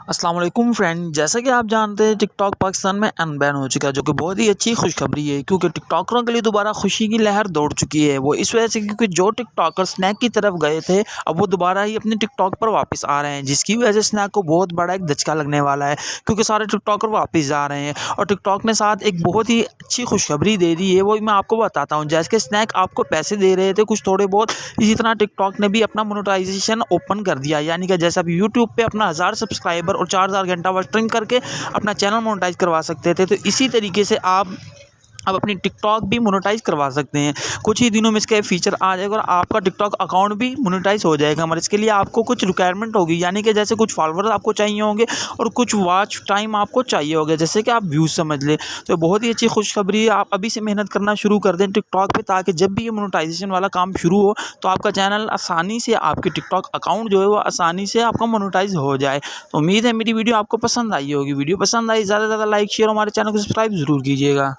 अस्सलाम वालेकुम फ्रेंड, जैसा कि आप जानते हैं टिकटॉक पाकिस्तान में अनबैन हो चुका है, जो कि बहुत ही अच्छी खुशखबरी है क्योंकि टिकटॉकरों के लिए दोबारा खुशी की लहर दौड़ चुकी है। वो इस वजह से क्योंकि जो टिकटॉकर स्नैक की तरफ गए थे, अब वो दोबारा ही अपने टिकटॉक पर वापस आ रहे हैं, जिसकी वजह से स्नैक को बहुत बड़ा एक धचका लगने वाला है क्योंकि सारे टिकटॉकर वापस जा रहे हैं। और टिकटॉक ने साथ एक बहुत ही अच्छी खुशखबरी दे दी है, वो मैं आपको बताता हूँ। जैसे कि स्नैक आपको पैसे दे रहे थे कुछ थोड़े बहुत, इसी तरह टिकटॉक ने भी अपना मोनेटाइजेशन ओपन कर दिया। यानी कि जैसे आप यूट्यूब पे अपना 1000 सब्सक्राइबर और 4000 घंटा स्ट्रीम करके अपना चैनल मोनेटाइज करवा सकते थे, तो इसी तरीके से आप अब अपनी टिकटॉक भी मोनेटाइज करवा सकते हैं। कुछ ही दिनों में इसका फीचर आ जाएगा और आपका टिकटॉक अकाउंट भी मोनेटाइज हो जाएगा। मगर इसके लिए आपको कुछ रिक्वायरमेंट होगी, यानी कि जैसे कुछ फॉलोअर्स आपको चाहिए होंगे और कुछ वॉच टाइम आपको चाहिए होगा, जैसे कि आप व्यूज़ समझ लें। तो बहुत ही अच्छी खुशखबरी है, आप अभी से मेहनत करना शुरू कर दें टिकटॉक पे, ताकि जब भी ये मोनेटाइजेशन वाला काम शुरू हो तो आपका चैनल आसानी से, आपके टिकटॉक अकाउंट जो है वो आसानी से आपका मोनेटाइज हो जाए। तो उम्मीद है मेरी वीडियो आपको पसंद आई होगी। वीडियो पसंद आई ज़्यादा से ज़्यादा लाइक शेयर, हमारे चैनल को सब्सक्राइब ज़रूर कीजिएगा।